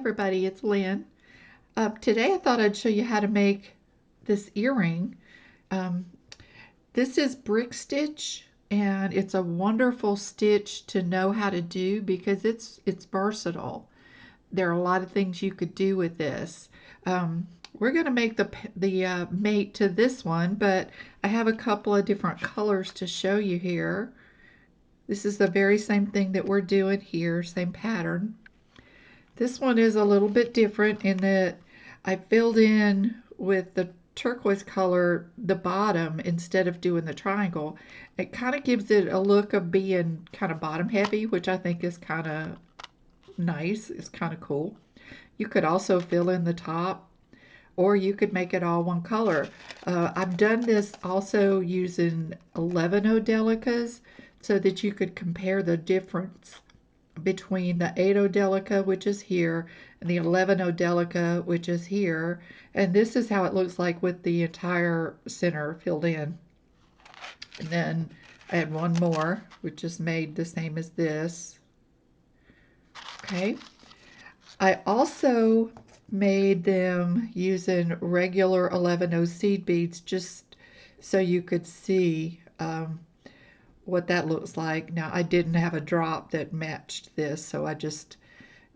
everybody, it's Lynn. Today I thought I'd show you how to make this earring. Um, this is brick stitch and it's a wonderful stitch to know how to do because it's versatile. There are a lot of things you could do with this. We're going to make the mate to this one, but I have a couple of different colors to show you here. This is the very same thing that we're doing here, same pattern. This one is a little bit different in that I filled in with the turquoise color the bottom instead of doing the triangle. It kind of gives it a look of being kind of bottom heavy, which I think is kind of nice. It's kind of cool. You could also fill in the top, or you could make it all one color. I've done this also using 11 Delicas so that you could compare the difference between the 8 Delica, which is here, and the 11 Delica, which is here. And this is how it looks like with the entire center filled in. And then I had one more, which is made the same as this. Okay. I also made them using regular 11 seed beads just so you could see what that looks like. Now, I didn't have a drop that matched this, so I just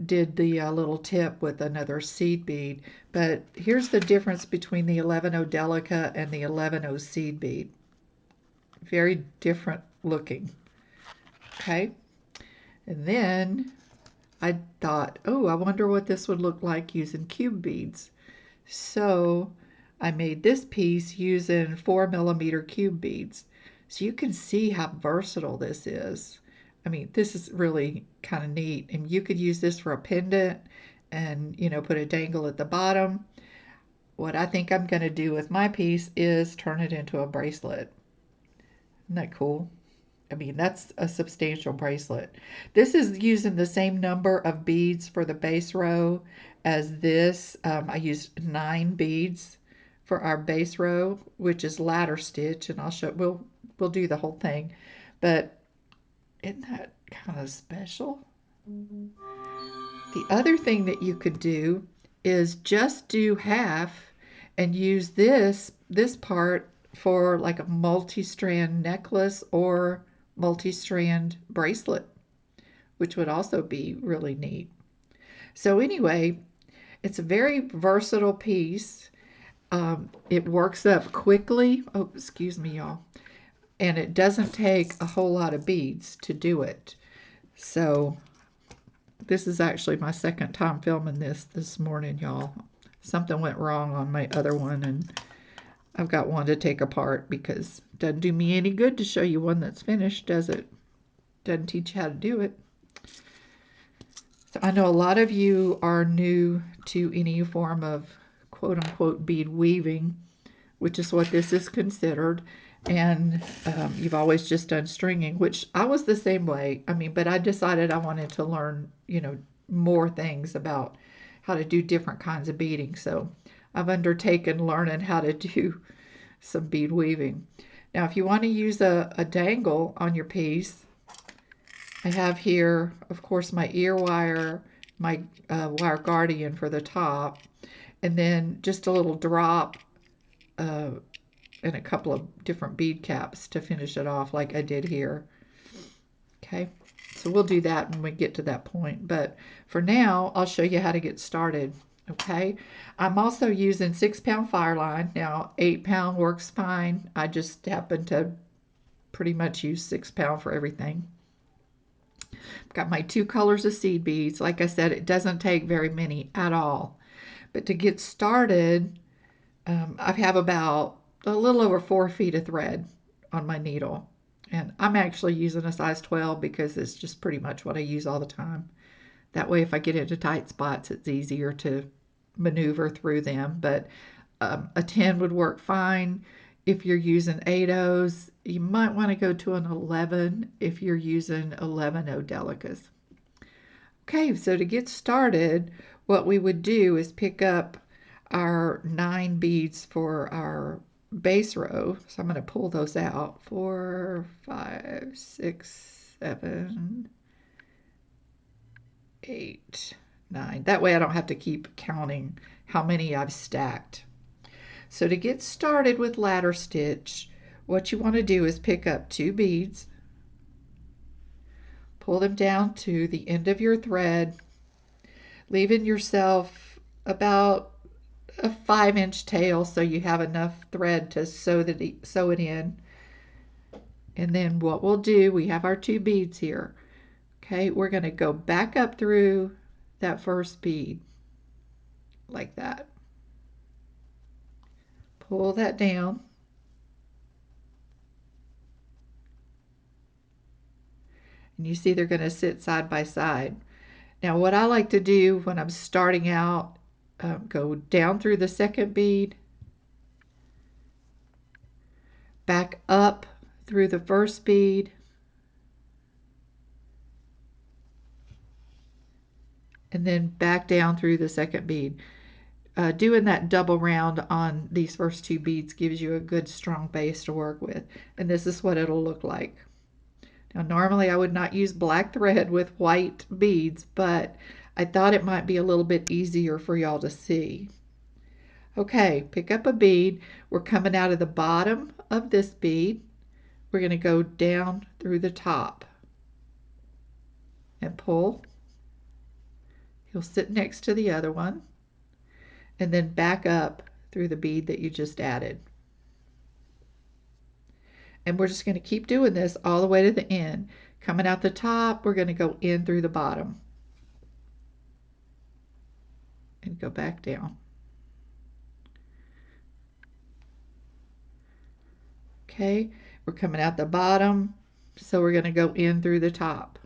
did the little tip with another seed bead. But here's the difference between the 11 Delica and the 11 seed bead. Very different looking. Okay. And then I thought, oh, I wonder what this would look like using cube beads. So I made this piece using 4mm cube beads. So you can see how versatile this is. I mean, this is really kind of neat. And you could use this for a pendant and, put a dangle at the bottom. What I think I'm going to do with my piece is turn it into a bracelet. Isn't that cool? I mean, that's a substantial bracelet. This is using the same number of beads for the base row as this. I used 9 beads for our base row, which is ladder stitch, and I'll show. We'll do the whole thing, but isn't that kind of special? The other thing that you could do is just do half and use this part for like a multi-strand necklace or multi-strand bracelet, which would also be really neat. So anyway, it's a very versatile piece. It works up quickly. Oh, excuse me, y'all. And it doesn't take a whole lot of beads to do it. So this is actually my second time filming this morning, y'all. Something went wrong on my other one, and I've got one to take apart because it doesn't do me any good to show you one that's finished, does it? Doesn't teach you how to do it. So I know a lot of you are new to any form of quote-unquote bead weaving, which is what this is considered. And you've always just done stringing, which I was the same way. I mean, but I decided I wanted to learn, more things about how to do different kinds of beading. So I've undertaken learning how to do some bead weaving. Now, if you want to use a dangle on your piece, I have here, of course, my ear wire, my wire guardian for the top, and then just a little drop uh, and a couple of different bead caps to finish it off like I did here. Okay, so we'll do that when we get to that point. But for now, I'll show you how to get started. Okay, I'm also using 6-pound fire line. Now, 8-pound works fine. I just happen to pretty much use 6-pound for everything. I've got my 2 colors of seed beads. Like I said, it doesn't take very many at all. But to get started, I have about a little over 4 feet of thread on my needle. And I'm actually using a size 12 because it's just pretty much what I use all the time. That way, if I get into tight spots, it's easier to maneuver through them. But a 10 would work fine. If you're using 8 you might want to go to an 11 if you're using 11 Delicas. Okay, so to get started, what we would do is pick up our 9 beads for our base row. So I'm going to pull those out. 4, 5, 6, 7, 8, 9. That way I don't have to keep counting how many I've stacked. So to get started with ladder stitch, what you want to do is pick up 2 beads, pull them down to the end of your thread, leaving yourself about a 5-inch tail so you have enough thread to sew it in. And then what we'll do, we have our 2 beads here. Okay, we're going to go back up through that first bead like that. Pull that down. And you see they're going to sit side by side. Now what I like to do when I'm starting out, go down through the second bead, back up through the first bead, and then back down through the second bead. Doing that double round on these first 2 beads gives you a good strong base to work with. And this is what it'll look like. Now normally I would not use black thread with white beads, but I thought it might be a little bit easier for y'all to see. Okay, pick up a bead. We're coming out of the bottom of this bead. We're going to go down through the top and pull. He'll sit next to the other one, and then back up through the bead that you just added. And we're just going to keep doing this all the way to the end. Coming out the top, we're going to go in through the bottom and go back down. Okay, we're coming out the bottom, so we're going to go in through the top.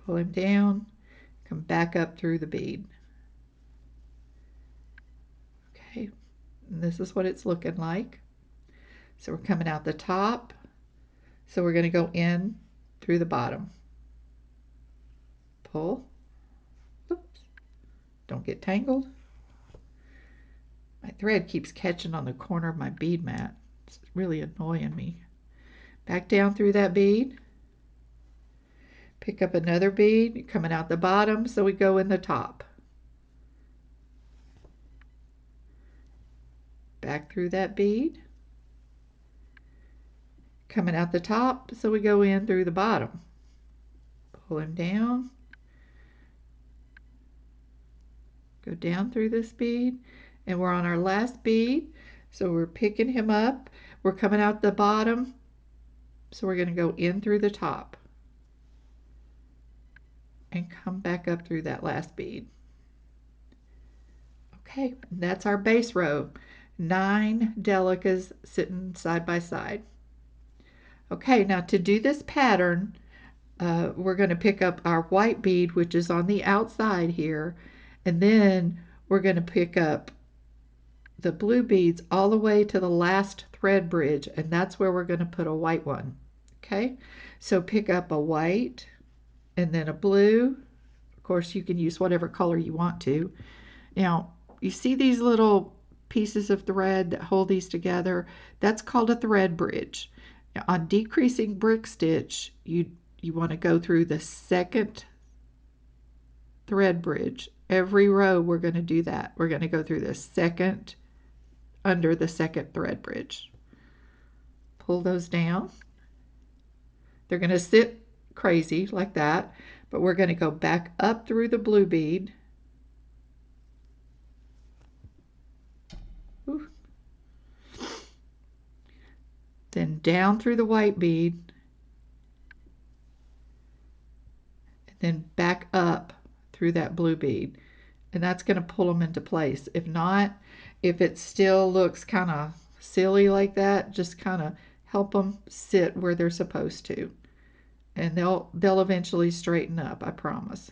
Pull him down, come back up through the bead. Okay, and this is what it's looking like. So we're coming out the top, so we're going to go in through the bottom. Pull. Oops. Don't get tangled. My thread keeps catching on the corner of my bead mat. It's really annoying me. Back down through that bead. Pick up another bead, coming out the bottom, so we go in the top. Back through that bead. Coming out the top, so we go in through the bottom. Pull him down. Go down through this bead, and we're on our last bead, so we're picking him up. We're coming out the bottom, so we're going to go in through the top and come back up through that last bead. Okay, that's our base row. 9 Delicas sitting side by side. Okay, now to do this pattern, we're going to pick up our white bead, which is on the outside here, and then we're going to pick up the blue beads all the way to the last thread bridge, and that's where we're going to put a white one. Okay, so pick up a white and then a blue. Of course, you can use whatever color you want to. Now, you see these little pieces of thread that hold these together? That's called a thread bridge. Now, on decreasing brick stitch, you want to go through the second thread bridge. Every row we're going to do that. We're going to go through the second, under the second thread bridge. Pull those down. They're going to sit crazy like that, but we're going to go back up through the blue bead. Ooh. Then down through the white bead, and then back up through that blue bead. And that's going to pull them into place. If not, if it still looks kind of silly like that, just kind of help them sit where they're supposed to. And they'll eventually straighten up, I promise.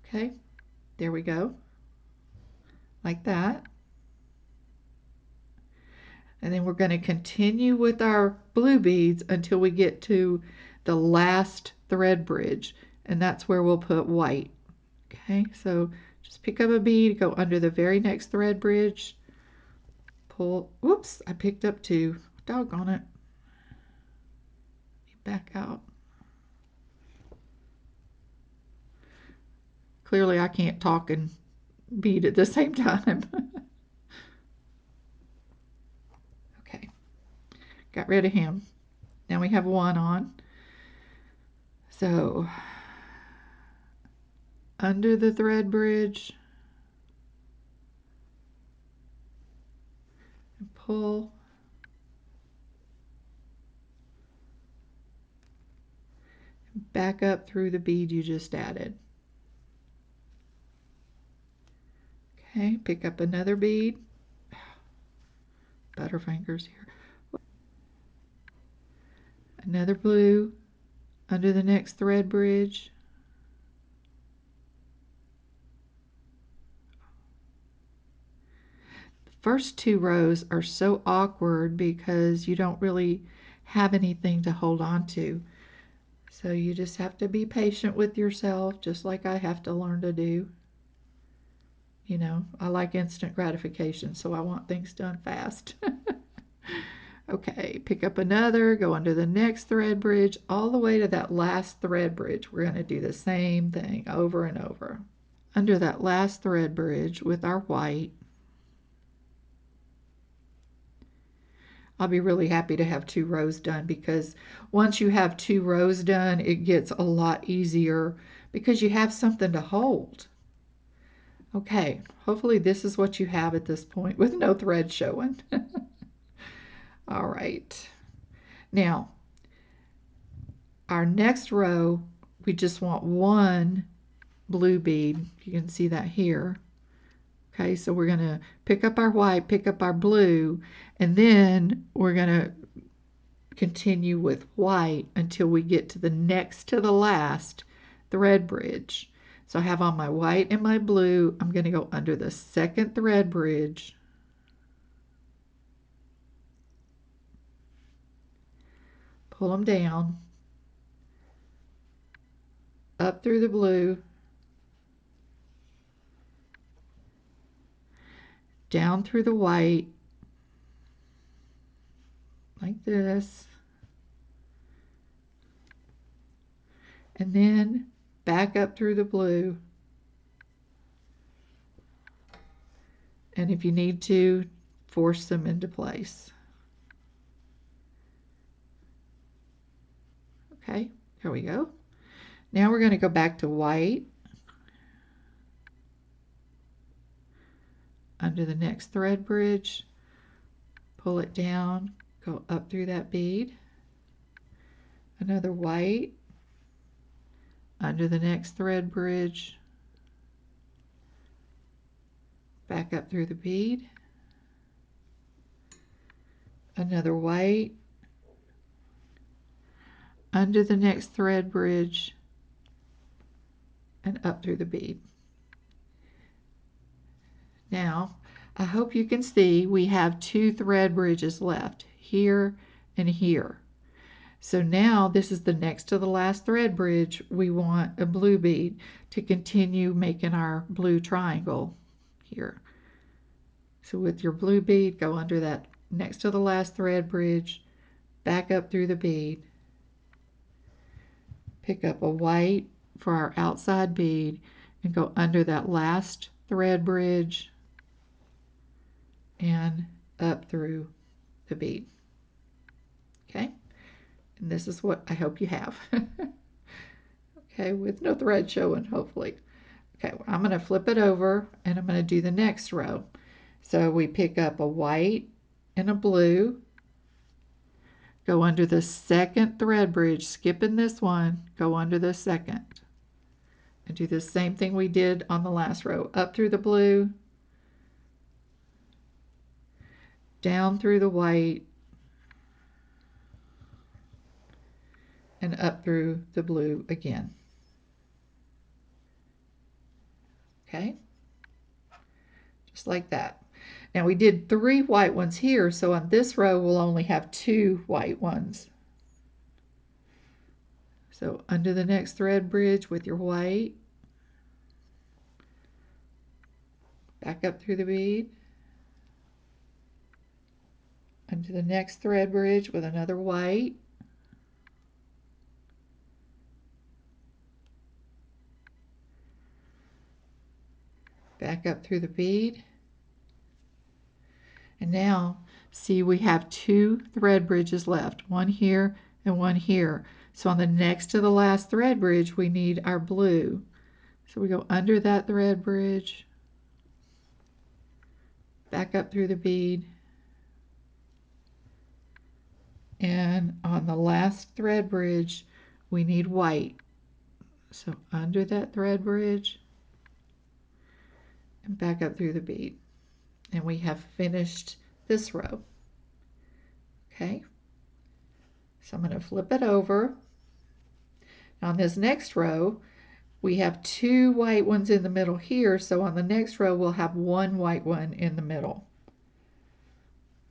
Okay, there we go. Like that. And then we're going to continue with our blue beads until we get to the last thread bridge, and that's where we'll put white. Okay, so just pick up a bead, go under the very next thread bridge, pull. Whoops, I picked up 2. Doggone it. Back out. Clearly I can't talk and bead at the same time. Okay, got rid of him. Now we have one on. So under the thread bridge, and pull, back up through the bead you just added. Okay, pick up another bead. Butterfingers here. Another blue under the next thread bridge. The first two rows are so awkward because you don't really have anything to hold on to. So you just have to be patient with yourself, just like I have to learn to do. You know, I like instant gratification, so I want things done fast. Okay, pick up another, go under the next thread bridge, all the way to that last thread bridge. We're going to do the same thing over and over. Under that last thread bridge with our white, I'll be really happy to have 2 rows done, because once you have 2 rows done, it gets a lot easier because you have something to hold. Okay, hopefully this is what you have at this point with no thread showing. All right. Now, our next row, we just want 1 blue bead. You can see that here. Okay, so we're going to pick up our white, pick up our blue, and then we're going to continue with white until we get to the next to the last thread bridge. So I have on my white and my blue. I'm going to go under the second thread bridge, pull them down, up through the blue, down through the white, like this, and then back up through the blue. And if you need to, force them into place. Okay, here we go. Now we're going to go back to white, under the next thread bridge, pull it down, go up through that bead, another white, under the next thread bridge, back up through the bead, another white, under the next thread bridge, and up through the bead. Now, I hope you can see we have 2 thread bridges left, here and here. So now this is the next to the last thread bridge. We want a blue bead to continue making our blue triangle here. So with your blue bead, go under that next to the last thread bridge, back up through the bead, pick up a white for our outside bead, and go under that last thread bridge and up through the bead. Okay, and this is what I hope you have. Okay, with no thread showing, hopefully. Okay, well, I'm going to flip it over and I'm going to do the next row. So we pick up a white and a blue, go under the second thread bridge, skipping this one, go under the second, and do the same thing we did on the last row. Up through the blue, down through the white, and up through the blue again. Okay, just like that. Now we did 3 white ones here, so on this row we'll only have 2 white ones. So under the next thread bridge with your white, back up through the bead, under the next thread bridge with another white, back up through the bead. And now, see, we have 2 thread bridges left, one here and one here. So on the next to the last thread bridge, we need our blue. So we go under that thread bridge, back up through the bead, and on the last thread bridge, we need white. So under that thread bridge, and back up through the bead. And we have finished this row. Okay, so I'm going to flip it over. On this next row, we have 2 white ones in the middle here, so on the next row we'll have 1 white one in the middle.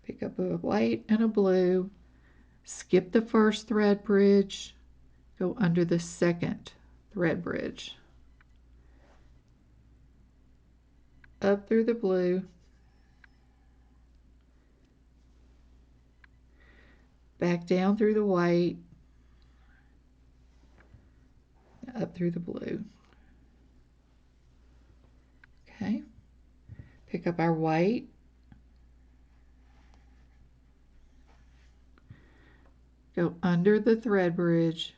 Pick up a white and a blue, skip the first thread bridge, go under the second thread bridge, up through the blue, back down through the white, up through the blue. Okay, pick up our white, go under the thread bridge,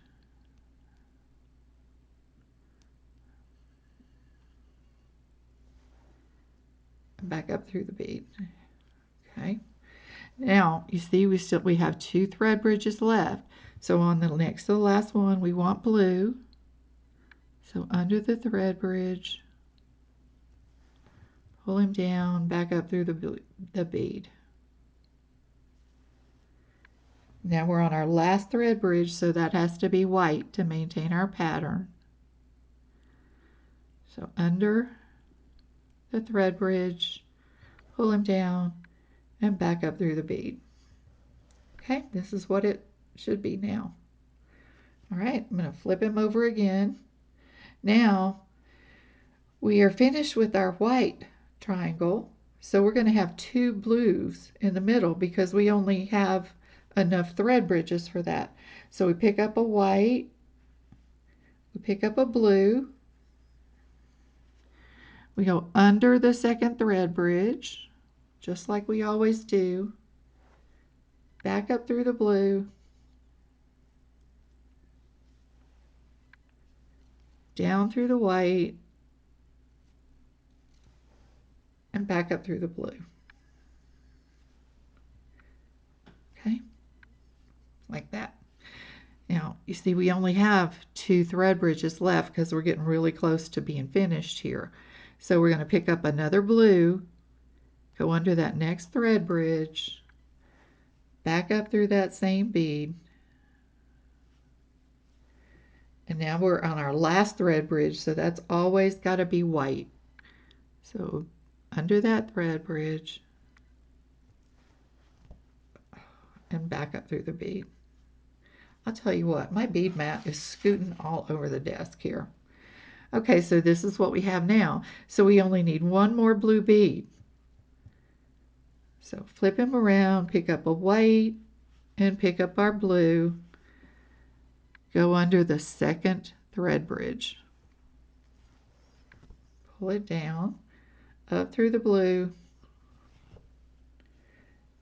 and back up through the bead. Okay, now you see we have 2 thread bridges left. So on the next to the last one we want blue. So under the thread bridge, pull him down, back up through the bead. Now we're on our last thread bridge, so that has to be white to maintain our pattern. So under the thread bridge, pull him down, and back up through the bead. Okay, this is what it should be now. All right, I'm going to flip him over again. Now we are finished with our white triangle, so we're going to have 2 blues in the middle because we only have enough thread bridges for that. So we pick up a white, we pick up a blue, we go under the second thread bridge, just like we always do, back up through the blue, down through the white, and back up through the blue. Okay, like that. Now, you see we only have 2 thread bridges left because we're getting really close to being finished here. So we're going to pick up another blue, go under that next thread bridge, back up through that same bead, and now we're on our last thread bridge, so that's always got to be white. So under that thread bridge and back up through the bead. I'll tell you what, my bead mat is scooting all over the desk here. Okay, so this is what we have now. So we only need 1 more blue bead. So flip him around, pick up a white, and pick up our blue. Go under the second thread bridge. Pull it down, up through the blue,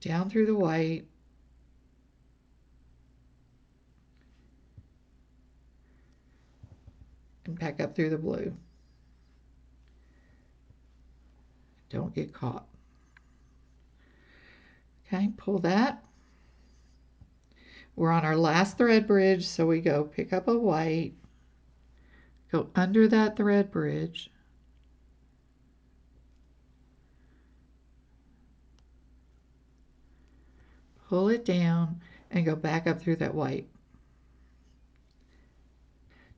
down through the white, and back up through the blue. Don't get caught. Okay, pull that. We're on our last thread bridge, so we go pick up a white, go under that thread bridge, pull it down, and go back up through that white.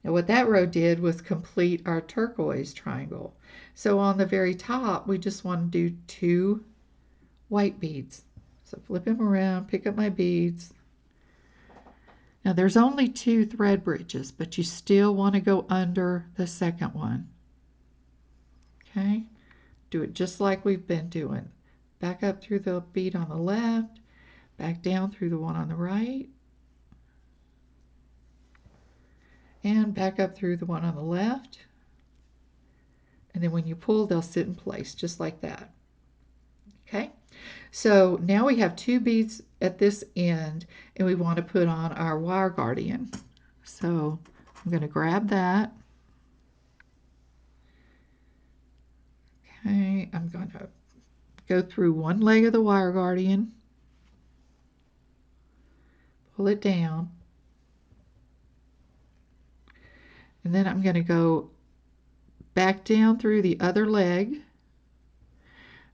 Now what that row did was complete our turquoise triangle. So on the very top, we just want to do 2 white beads. So flip them around, pick up my beads. Now there's only 2 thread bridges, but you still want to go under the second one. Okay, do it just like we've been doing. Back up through the bead on the left, back down through the one on the right, and back up through the one on the left, And then when you pull, they'll sit in place just like that. Okay, so now we have 2 beads at this end, and we want to put on our wire guardian. So I'm going to grab that. Okay, I'm going to go through one leg of the wire guardian, pull it down, and then I'm going to go back down through the other leg.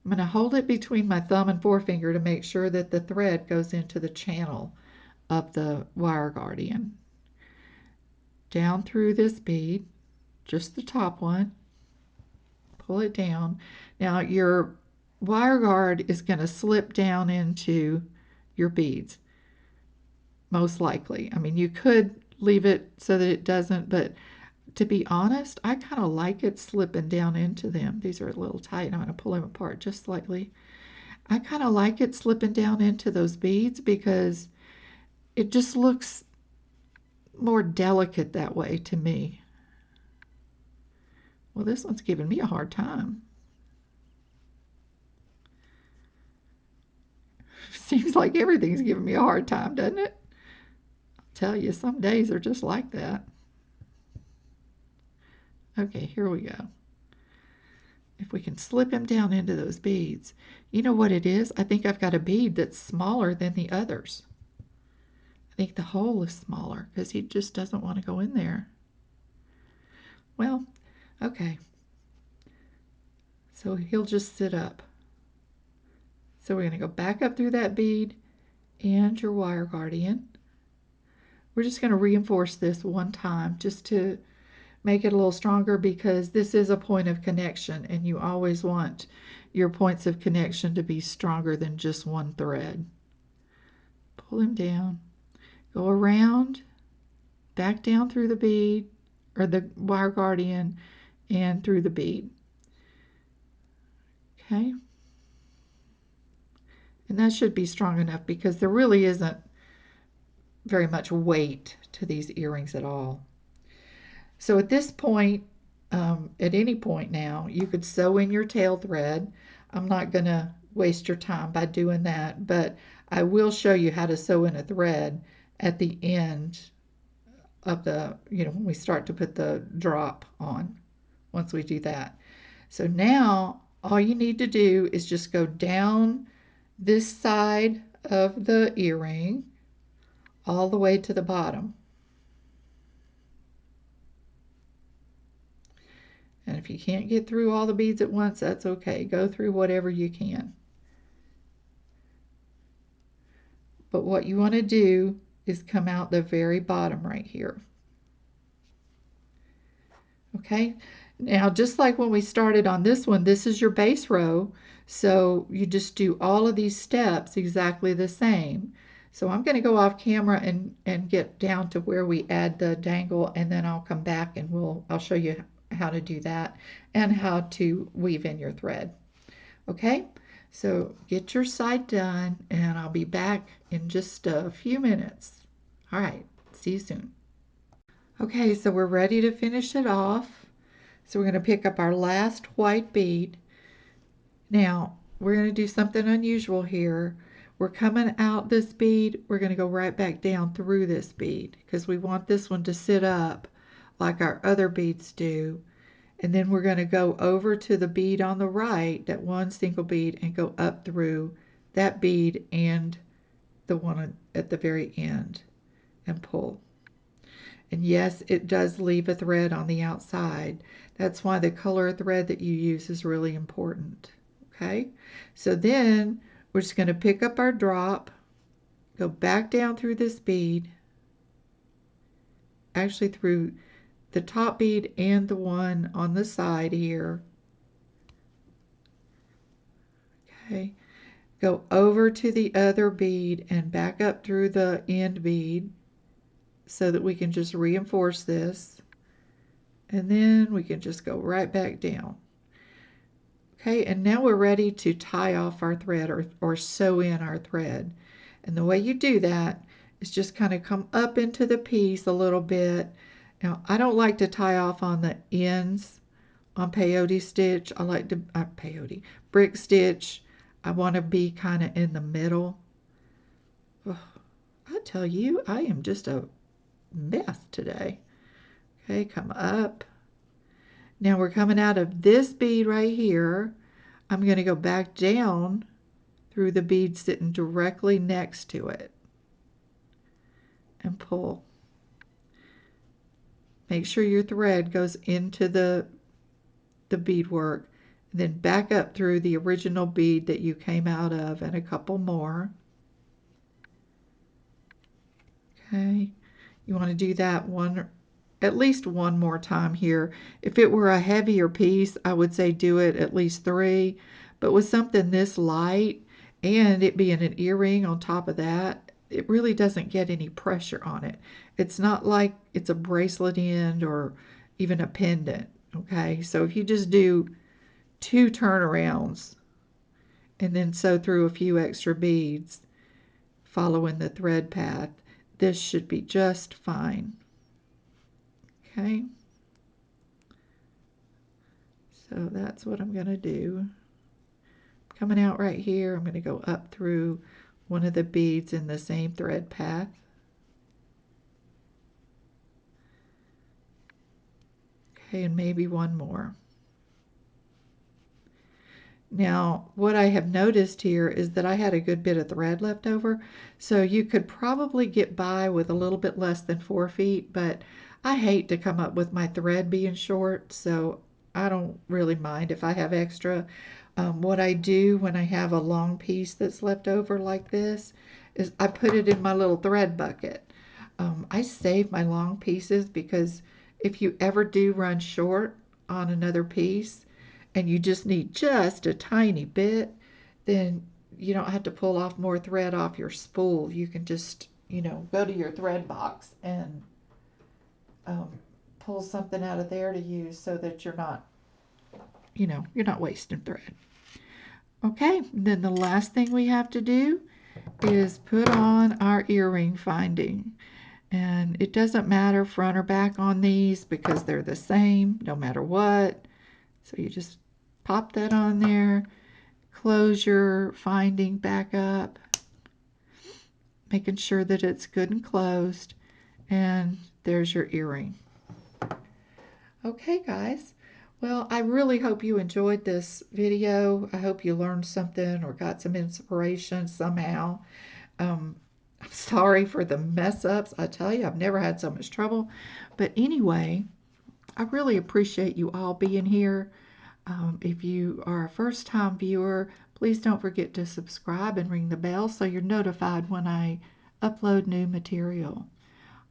I'm going to hold it between my thumb and forefinger to make sure that the thread goes into the channel of the wire guardian. Down through this bead, just the top one, pull it down. Now your wire guard is going to slip down into your beads, most likely. I mean, you could leave it so that it doesn't, but to be honest, I kind of like it slipping down into them. These are a little tight. I'm going to pull them apart just slightly. I kind of like it slipping down into those beads because it just looks more delicate that way to me. Well, this one's giving me a hard time. Seems like everything's giving me a hard time, doesn't it? I'll tell you, some days are just like that. Okay, here we go. If we can slip him down into those beads. You know what it is? I think I've got a bead that's smaller than the others. I think the hole is smaller because he just doesn't want to go in there. Well, okay. So he'll just sit up. So we're going to go back up through that bead and your wire guardian. We're just going to reinforce this one time just to make it a little stronger because this is a point of connection and you always want your points of connection to be stronger than just one thread. Pull him down, go around, back down through the bead or the wire guardian and through the bead. Okay, and that should be strong enough because there really isn't very much weight to these earrings at all. So at this point, at any point now, you could sew in your tail thread. I'm not going to waste your time by doing that, but I will show you how to sew in a thread at the end of the, when we start to put the drop on, once we do that. So now all you need to do is just go down this side of the earring all the way to the bottom. And if you can't get through all the beads at once, that's okay. Go through whatever you can. But what you want to do is come out the very bottom right here. Okay, now just like when we started on this one, this is your base row. So you just do all of these steps exactly the same. So I'm going to go off camera and get down to where we add the dangle, and then I'll come back and I'll show you how to do that and how to weave in your thread. Okay, so get your side done and I'll be back in just a few minutes. All right, see you soon. Okay, so we're ready to finish it off. So we're going to pick up our last white bead. Now, we're going to do something unusual here. We're coming out this bead, we're going to go right back down through this bead because we want this one to sit up like our other beads do. And then we're going to go over to the bead on the right, that one single bead, and go up through that bead and the one at the very end and pull. And yes, it does leave a thread on the outside. That's why the color of thread that you use is really important. Okay, so then we're just going to pick up our drop, go back down through this bead, actually through the top bead and the one on the side here. Okay, go over to the other bead and back up through the end bead so that we can just reinforce this, and then we can just go right back down. Okay, and now we're ready to tie off our thread or sew in our thread. And the way you do that is just kind of come up into the piece a little bit. Now, I don't like to tie off on the ends on peyote stitch. I like to brick stitch. I want to be kind of in the middle. Oh, I tell you, I am just a mess today. Okay, come up. Now we're coming out of this bead right here. I'm going to go back down through the bead sitting directly next to it and pull. Make sure your thread goes into the beadwork, and then back up through the original bead that you came out of and a couple more. Okay, you want to do that at least one more time here. If it were a heavier piece, I would say do it at least 3, but with something this light and it being an earring on top of that, it really doesn't get any pressure on it. It's not like it's a bracelet end or even a pendant. Okay, so if you just do 2 turnarounds and then sew through a few extra beads following the thread path, this should be just fine. Okay, so that's what I'm going to do. Coming out right here, I'm going to go up through one of the beads in the same thread path. Okay, and maybe one more. Now, what I have noticed here is that I had a good bit of thread left over, so you could probably get by with a little bit less than 4 feet, but I hate to come up with my thread being short, so I don't really mind if I have extra. What I do when I have a long piece that's left over like this is I put it in my little thread bucket. I save my long pieces because if you ever do run short on another piece, and you just need just a tiny bit, then you don't have to pull off more thread off your spool. You can just, go to your thread box and um, pull something out of there to use so that you're not wasting thread. Okay, then the last thing we have to do is put on our earring finding. And it doesn't matter front or back on these because they're the same no matter what. So you just pop that on there. Close your finding back up, making sure that it's good and closed, and there's your earring. Okay, guys. Well, I really hope you enjoyed this video. I hope you learned something or got some inspiration somehow. I'm sorry for the mess ups. I tell you, I've never had so much trouble. But anyway, I really appreciate you all being here. If you are a first-time viewer, please don't forget to subscribe and ring the bell so you're notified when I upload new material.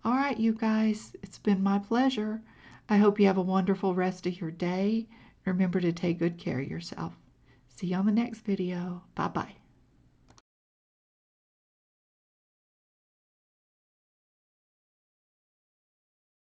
All right, you guys, it's been my pleasure. I hope you have a wonderful rest of your day. Remember to take good care of yourself. See you on the next video. Bye-bye.